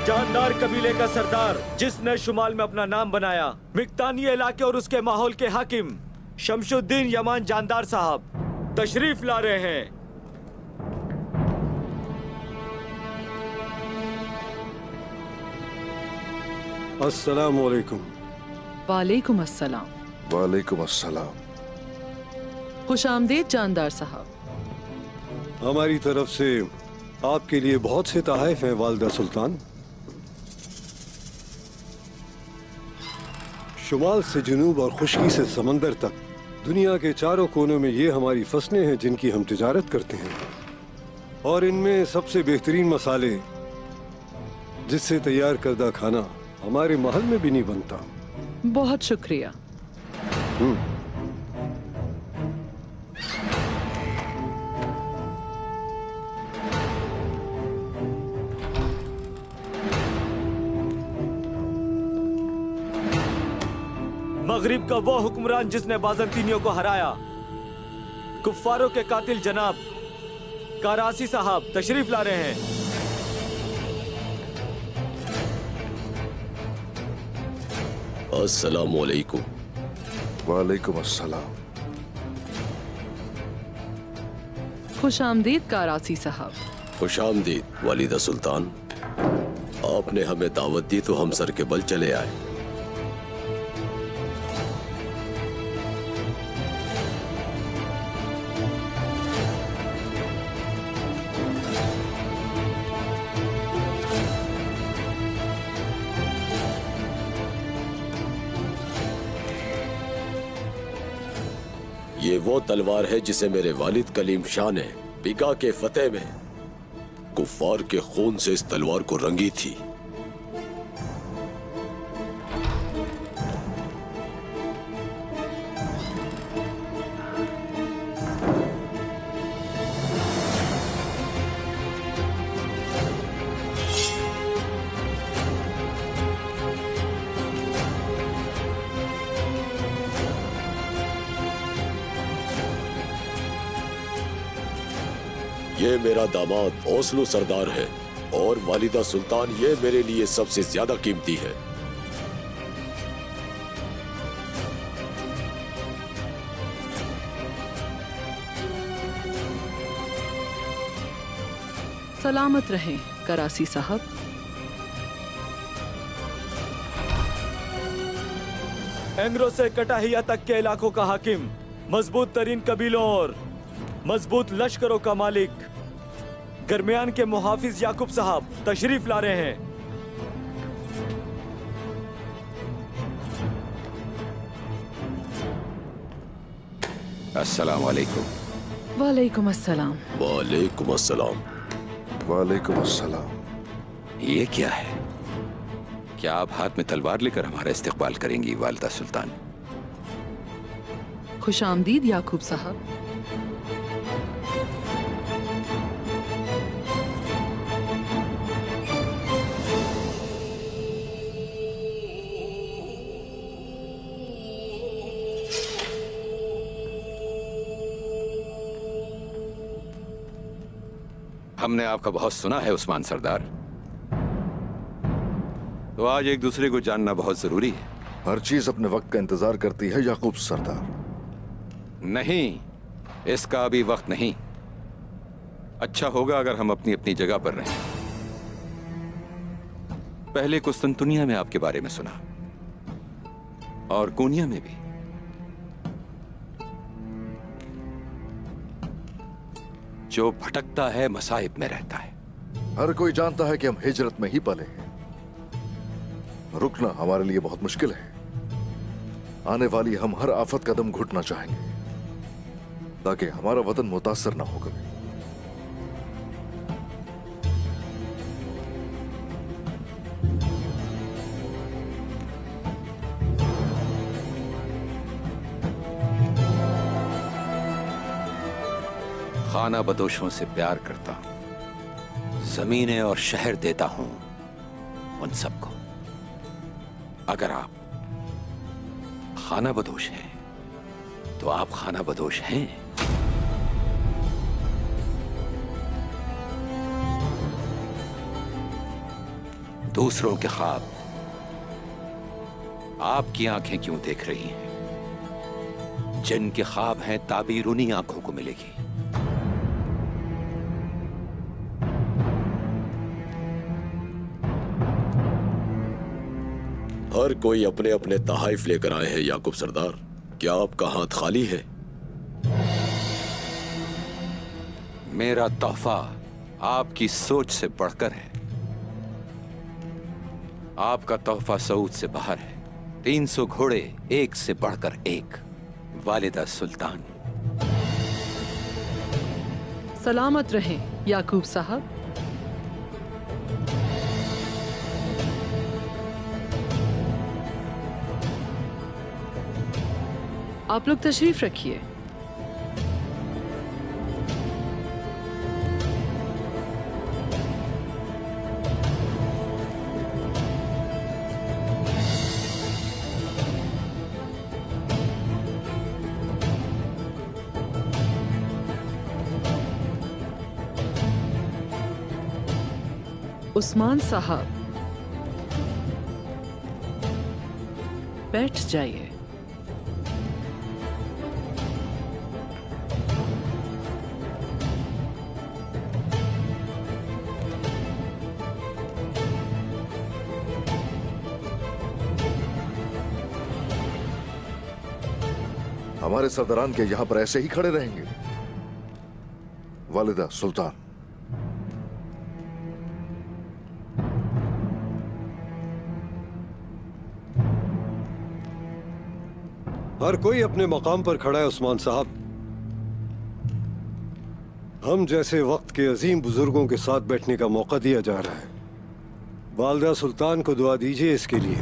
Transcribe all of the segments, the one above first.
जानदार कबीले का सरदार जिसने शुमाल में अपना नाम बनाया, मिक्तानी इलाके और उसके माहौल के हाकिम शमशुद्दीन यमान जानदार साहब तशरीफ ला रहे हैं। अस्सलाम वालेकुम। वालेकुम अस्सलाम। वालेकुम अस्सलाम। खुश आमदीद जानदार साहब। हमारी तरफ से आपके लिए बहुत से तोहफे हैं वालिदा सुल्तान। शुमाल से जुनूब और खुशकी से समंदर तक दुनिया के चारों कोनों में ये हमारी फसलें हैं जिनकी हम तिजारत करते हैं, और इनमें सबसे बेहतरीन मसाले जिससे तैयार करदा खाना हमारे महल में भी नहीं बनता। बहुत शुक्रिया। मगरिब का वो हुक्मरान जिसने बाज़ंतीनियों को हराया, कुफ्फारों के कातिल जनाब करासी साहब तशरीफ ला रहे हैं। अस्सलामु अलैकुम। वालेकुम अस्सलाम। खुश आमदीद करासी साहब। खुश आमदीद वालिदा सुल्तान। आपने हमें दावत दी तो हम सर के बल चले आए। ये वो तलवार है जिसे मेरे वालिद कलीम शाह ने बिगा के फतेह में कुफ्फार के खून से इस तलवार को रंगी थी। ये मेरा दामाद ओसलू सरदार है और वालिदा सुल्तान ये मेरे लिए सबसे ज्यादा कीमती है। सलामत रहें करासी साहब। एंग्रो से कटाहिया तक के इलाकों का हाकिम, मजबूत तरीन कबीलों और मजबूत लश्करों का मालिक दरमियान के मुहाफिज याकूब साहब तशरीफ ला रहे हैं। अस्सलाम वालेकुम। वालेकुम अस्सलाम। वालेकुम अस्सलाम। वालेकुम अस्सलाम। ये क्या है? क्या आप हाथ में तलवार लेकर हमारा इस्तकबाल करेंगी वालिदा सुल्तान? खुश आमदीद याकूब साहब। हमने आपका बहुत सुना है उस्मान सरदार, तो आज एक दूसरे को जानना बहुत जरूरी है। हर चीज अपने वक्त का इंतजार करती है याकूब सरदार। नहीं, इसका अभी वक्त नहीं। अच्छा होगा अगर हम अपनी अपनी जगह पर रहें। पहले कुस्तुनतुनिया में आपके बारे में सुना और कोनिया में भी। जो भटकता है मसाइब में रहता है। हर कोई जानता है कि हम हिजरत में ही पले हैं। रुकना हमारे लिए बहुत मुश्किल है। आने वाली हम हर आफत का दम घुटना चाहेंगे ताकि हमारा वतन मुतासर ना हो कभी। खाना बदोशों से प्यार करता हूं, जमीनें और शहर देता हूं उन सबको। अगर आप खाना बदोश हैं तो आप खाना बदोश हैं। दूसरों के ख्वाब आपकी आंखें क्यों देख रही हैं? जिनके ख्वाब हैं ताबीर उन्हीं आंखों को मिलेगी। हर कोई अपने अपने तहाइफ लेकर आए हैं याकूब सरदार। क्या आपका हाथ खाली है? मेरा तोहफा आपकी सोच से बढ़कर है। आपका तोहफा सऊद से बाहर है। 300 घोड़े एक से बढ़कर एक। वालिदा सुल्तान। सलामत रहें याकूब साहब। आप लोग तशरीफ रखिए। उस्मान साहब, बैठ जाइए। हमारे सरदारान के यहां पर ऐसे ही खड़े रहेंगे? वालिदा सुल्तान, हर कोई अपने मकाम पर खड़ा है उस्मान साहब। हम जैसे वक्त के अजीम बुजुर्गों के साथ बैठने का मौका दिया जा रहा है। वालिदा सुल्तान को दुआ दीजिए इसके लिए।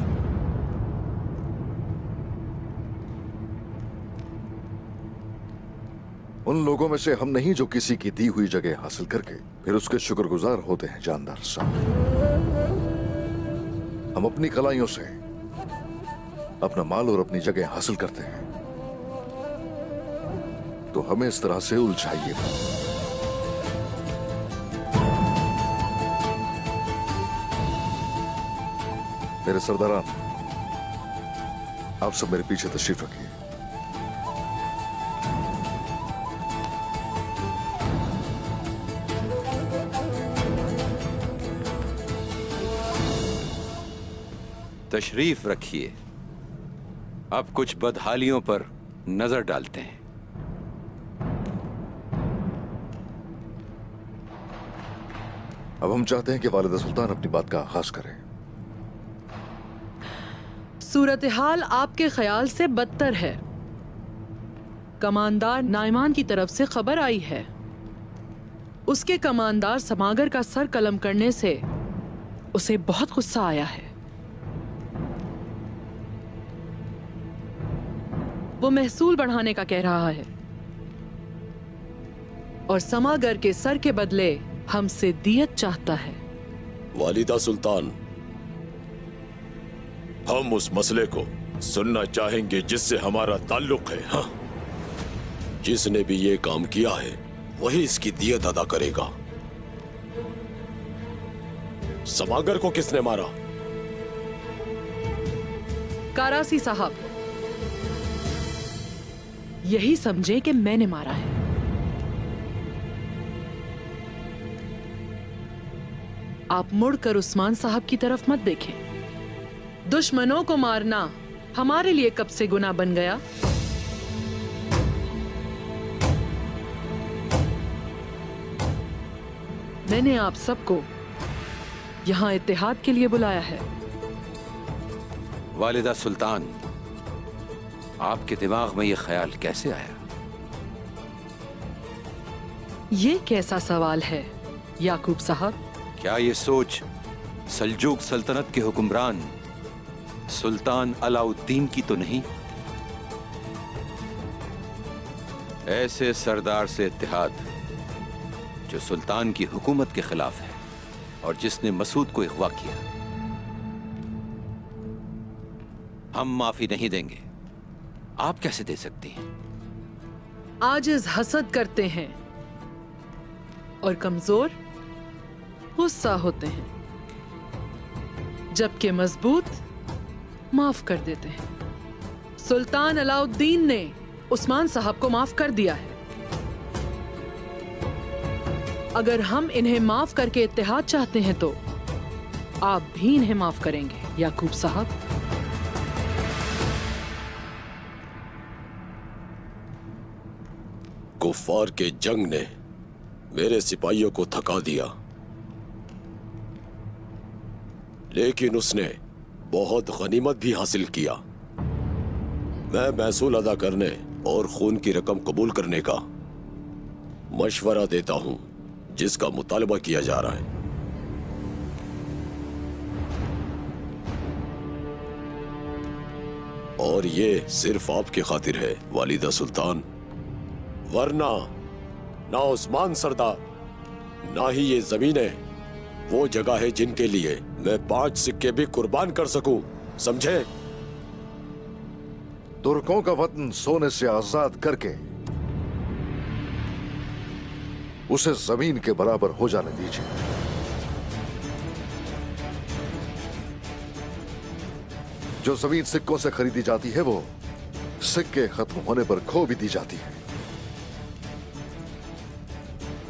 उन लोगों में से हम नहीं जो किसी की दी हुई जगह हासिल करके फिर उसके शुक्रगुजार होते हैं। जानदार साहब, हम अपनी कलाइयों से अपना माल और अपनी जगह हासिल करते हैं, तो हमें इस तरह से उलझाइए। मेरे सरदारान, आप सब मेरे पीछे तशरीफ रखिए। तशरीफ रखिए। अब कुछ बदहालियों पर नजर डालते हैं। अब हम चाहते हैं कि वालिदा सुल्तान अपनी बात का आगाज करें। सूरत हाल आपके ख्याल से बदतर है। कमांदार नाइमान की तरफ से खबर आई है। उसके कमांदार समागर का सर कलम करने से उसे बहुत गुस्सा आया है। वो महसूल बढ़ाने का कह रहा है और समागर के सर के बदले हमसे दियत चाहता है। वालिदा सुल्तान, हम उस मसले को सुनना चाहेंगे जिससे हमारा ताल्लुक है। हाँ, जिसने भी ये काम किया है वही इसकी दियत अदा करेगा। समागर को किसने मारा? कारासी साहब, यही समझे कि मैंने मारा है। आप मुड़कर उस्मान साहब की तरफ मत देखें। दुश्मनों को मारना हमारे लिए कब से गुनाह बन गया। मैंने आप सबको यहां इत्तेहाद के लिए बुलाया है। वालिदा सुल्तान, आपके दिमाग में यह ख्याल कैसे आया? ये कैसा सवाल है याकूब साहब? क्या ये सोच सल्जूक सल्तनत के हुक्मरान सुल्तान अलाउद्दीन की तो नहीं? ऐसे सरदार से इत्तेहाद जो सुल्तान की हुकूमत के खिलाफ है और जिसने मसूद को अगवा किया, हम माफी नहीं देंगे। आप कैसे दे सकती हैं? आजिज हसद करते हैं और कमजोर गुस्सा होते हैं। जबकि मजबूत माफ कर देते हैं। सुल्तान अलाउद्दीन ने उस्मान साहब को माफ कर दिया है। अगर हम इन्हें माफ करके इत्तेहाद चाहते हैं तो आप भी इन्हें माफ करेंगे याकूब साहब। कुफ्फार के जंग ने मेरे सिपाहियों को थका दिया, लेकिन उसने बहुत गनीमत भी हासिल किया। मैं महसूल अदा करने और खून की रकम कबूल करने का मशवरा देता हूं जिसका मुतालबा किया जा रहा है। और ये सिर्फ आपकी खातिर है वालिदा सुल्तान, वरना ना उस्मान सरदार ना ही ये जमीनें वो जगह है जिनके लिए मैं 5 सिक्के भी कुर्बान कर सकूं, समझे? तुर्कों का वतन सोने से आजाद करके उसे जमीन के बराबर हो जाने दीजिए। जो जमीन सिक्कों से खरीदी जाती है वो सिक्के खत्म होने पर खो भी दी जाती है।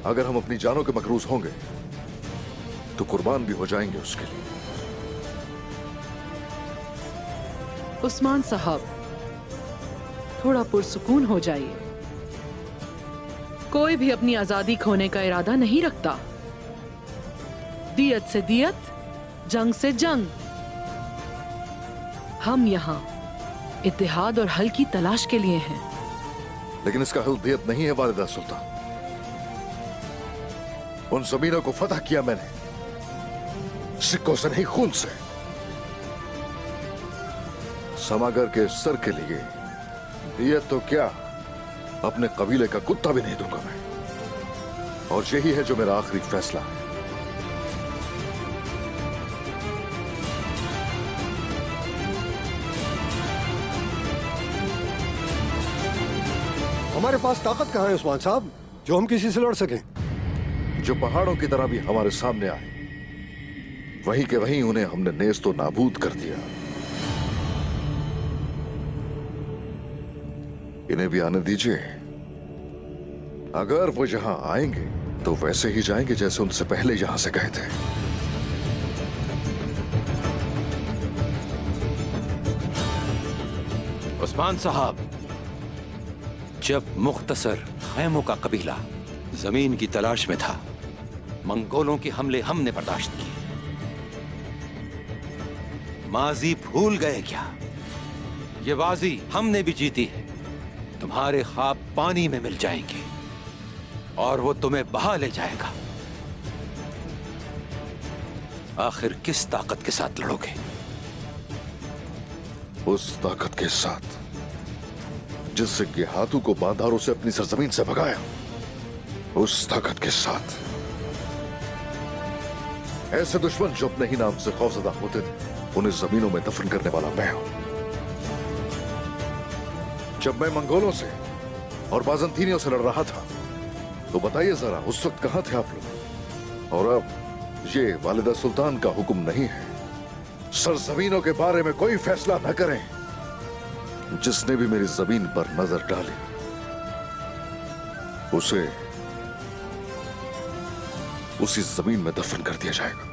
अगर हम अपनी जानों के मकरूज होंगे तो कुर्बान भी हो जाएंगे उसके लिए। उस्मान साहब, थोड़ा पुरसुकून हो जाइए। कोई भी अपनी आजादी खोने का इरादा नहीं रखता। दियत से दियत, जंग से जंग। हम यहाँ इत्तेहाद और हल की तलाश के लिए हैं। लेकिन इसका हल दियत नहीं है वालिदा सुल्तान। उन जमीनों को फतह किया मैंने सिक्कों से नहीं, खून से। समागर के सर के लिए दियत तो क्या, अपने कबीले का कुत्ता भी नहीं दूंगा मैं। और यही है जो मेरा आखिरी फैसला है। हमारे पास ताकत कहाँ है उस्मान साहब जो हम किसी से लड़ सकें? जो पहाड़ों की तरह भी हमारे सामने आए, वहीं के वहीं उन्हें हमने नेस्तो नाबूद कर दिया। इन्हें भी आने दीजिए। अगर वो यहां आएंगे तो वैसे ही जाएंगे जैसे उनसे पहले यहां से गए थे। उस्मान साहब, जब मुख्तसर खैमों का कबीला जमीन की तलाश में था, मंगोलों के हमले हमने बर्दाश्त किए। माजी भूल गए क्या? ये बाजी हमने भी जीती है। तुम्हारे ख्वाब पानी में मिल जाएंगे और वो तुम्हें बहा ले जाएगा। आखिर किस ताकत के साथ लड़ोगे? उस ताकत के साथ जिससे कि हाथों को बांधारों से अपनी सरजमीन से भगाया, उस ताकत के साथ। ऐसे दुश्मन जो अपने ही नाम से खौफजदा होते थे, उन्हें जमीनों में दफन करने वाला मैं हूं। जब मैं मंगोलों से और बाजंतीनियों से लड़ रहा था तो बताइए जरा उस वक्त कहां थे आप लोग? और अब ये वालिदा सुल्तान का हुक्म नहीं है, सरजमीनों के बारे में कोई फैसला न करें। जिसने भी मेरी जमीन पर नजर डाली उसे उसी जमीन में दफन कर दिया जाएगा।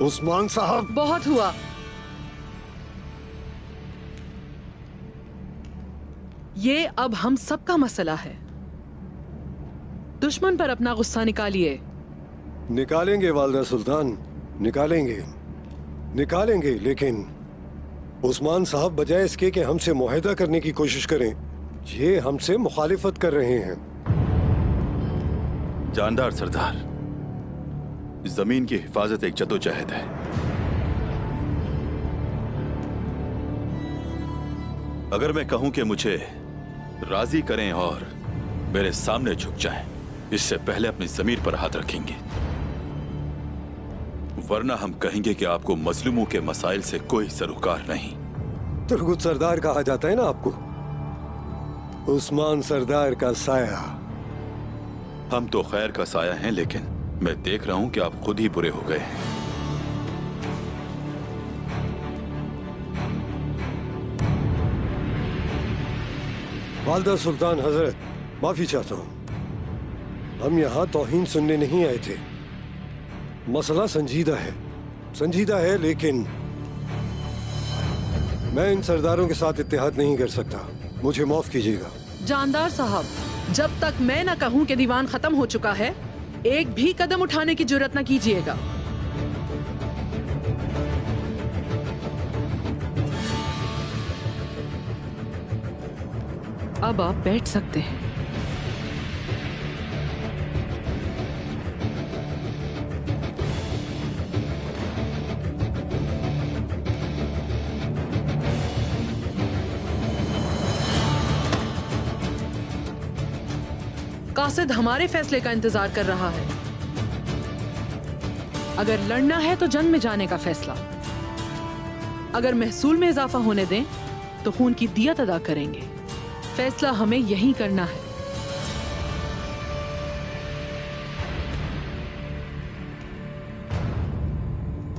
उस्मान साहब, बहुत हुआ। ये अब हम सबका मसला है। दुश्मन पर अपना गुस्सा निकालिए। निकालेंगे वालिदा सुल्तान, निकालेंगे निकालेंगे, लेकिन उस्मान साहब बजाय इसके कि हमसे मुआहदा करने की कोशिश करें, ये हमसे मुखालिफत कर रहे हैं। जानदार सरदार, जमीन की हिफाजत एक जदोजहद है। अगर मैं कहूं कि मुझे राजी करें और मेरे सामने झुक जाएं, इससे पहले अपनी जमीर पर हाथ रखेंगे, वरना हम कहेंगे कि आपको मजलूमों के मसाइल से कोई सरोकार नहीं। तुर्गुत सरदार कहा जाता है ना आपको, उस्मान सरदार का साया। हम तो खैर का साया हैं, लेकिन मैं देख रहा हूं कि आप खुद ही बुरे हो गए हैं। वालिदा सुल्तान हजरत, माफी चाहता हूं। हम यहाँ तौहीन सुनने नहीं आए थे। मसला संजीदा है, लेकिन मैं इन सरदारों के साथ इत्तेहाद नहीं कर सकता। मुझे माफ कीजिएगा। जानदार साहब, जब तक मैं न कहूं कि दीवान खत्म हो चुका है, एक भी कदम उठाने की जुर्रत न कीजिएगा। अब आप बैठ सकते हैं। कासिद हमारे फैसले का इंतजार कर रहा है। अगर लड़ना है तो जंग में जाने का फैसला। अगर महसूल में इजाफा होने दें तो खून की दियत अदा करेंगे। फैसला हमें यहीं करना है।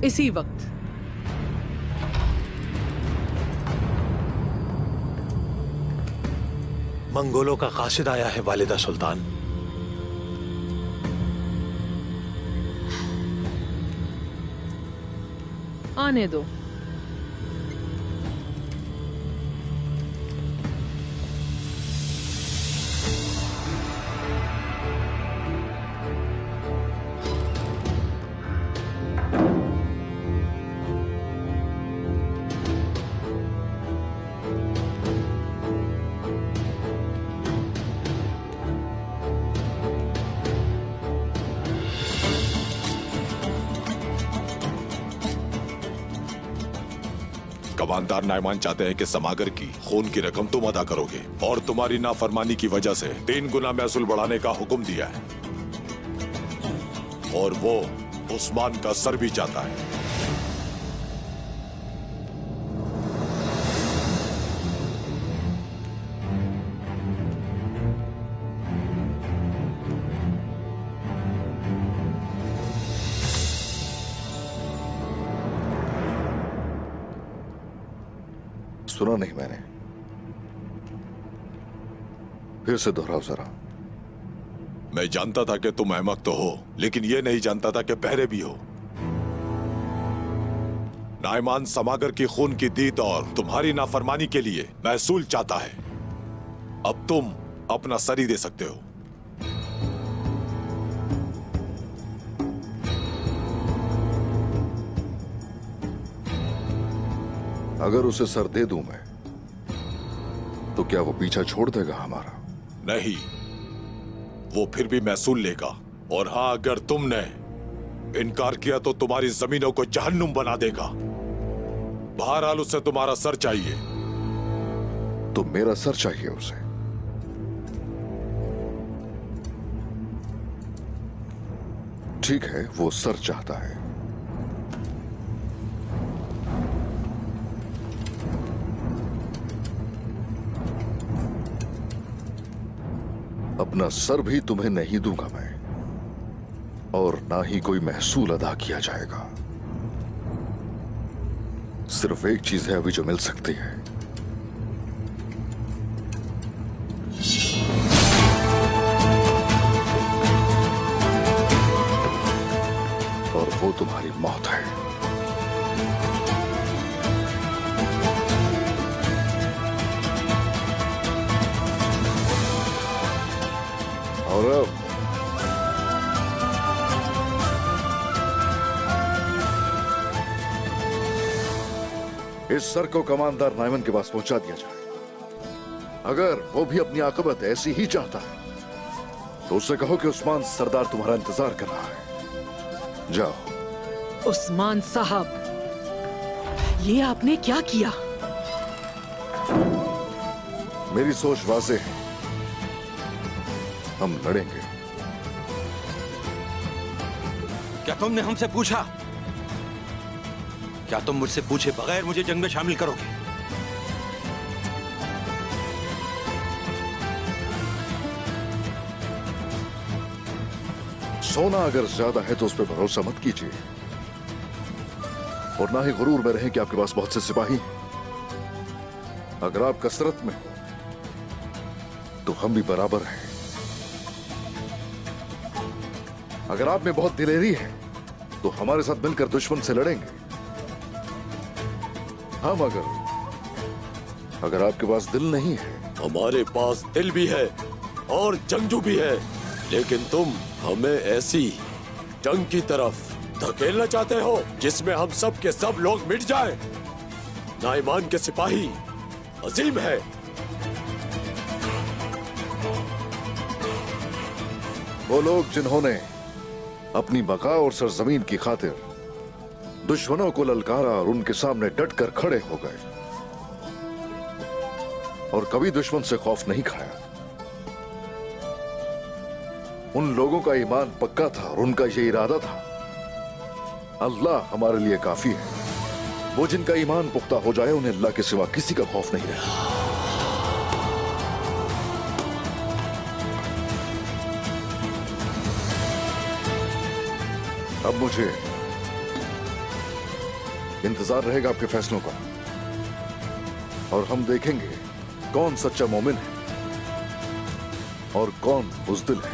इसी वक्त मंगोलों का कासिद आया है वालिदा सुल्तान। आने दो। कमांडर नायमान चाहते हैं कि समागर की खून की रकम तुम अदा करोगे और तुम्हारी नाफरमानी की वजह से 3 गुना महसूल बढ़ाने का हुक्म दिया है। और वो उस्मान का सर भी चाहता है। सुना नहीं मैंने, फिर से दोहराओ जरा। मैं जानता था कि तुम अहमक तो हो, लेकिन यह नहीं जानता था कि बहरे भी हो। नायमान समागर की खून की दीद और तुम्हारी नाफरमानी के लिए महसूल चाहता है। अब तुम अपना सर ही दे सकते हो। अगर उसे सर दे दूं मैं, तो क्या वो पीछा छोड़ देगा हमारा? नहीं, वो फिर भी महसूल लेगा। और हाँ, अगर तुमने इनकार किया तो तुम्हारी जमीनों को जहन्नुम बना देगा। बहरहाल उसे तुम्हारा सर चाहिए। तो मेरा सर चाहिए उसे। ठीक है, वो सर चाहता है। अपना सर भी तुम्हें नहीं दूंगा मैं, और ना ही कोई महसूल अदा किया जाएगा। सिर्फ एक चीज है अभी जो मिल सकती है, और वो तुम्हारी मौत है। और अब इस सर को कमांडर नायमन के पास पहुंचा दिया जाए। अगर वो भी अपनी आकबत ऐसी ही चाहता है तो उससे कहो कि उस्मान सरदार तुम्हारा इंतजार कर रहा है। जाओ। उस्मान साहब, ये आपने क्या किया? मेरी सोच वाज़ेह है, हम लड़ेंगे। क्या तुमने हमसे पूछा? क्या तुम मुझसे पूछे बगैर मुझे जंग में शामिल करोगे? सोना अगर ज्यादा है तो उस पर भरोसा मत कीजिए, और ना ही गुरूर में रहें कि आपके पास बहुत से सिपाही हैं। अगर आप कसरत में हो तो हम भी बराबर हैं। अगर आप में बहुत दिलेरी है तो हमारे साथ मिलकर दुश्मन से लड़ेंगे। हम अगर आपके पास दिल नहीं है, हमारे पास दिल भी है और जंगजू भी है, लेकिन तुम हमें ऐसी जंग की तरफ धकेलना चाहते हो जिसमें हम सब के सब लोग मिट जाएं। नाईमान के सिपाही अजीम है। वो लोग जिन्होंने अपनी बका और सरजमीन की खातिर दुश्मनों को ललकारा और उनके सामने डटकर खड़े हो गए और कभी दुश्मन से खौफ नहीं खाया, उन लोगों का ईमान पक्का था और उनका ये इरादा था, अल्लाह हमारे लिए काफी है। वो जिनका ईमान पुख्ता हो जाए उन्हें अल्लाह के सिवा किसी का खौफ नहीं रहता। अब मुझे इंतजार रहेगा आपके फैसलों का, और हम देखेंगे कौन सच्चा मोमिन है और कौन बुज़दिल है।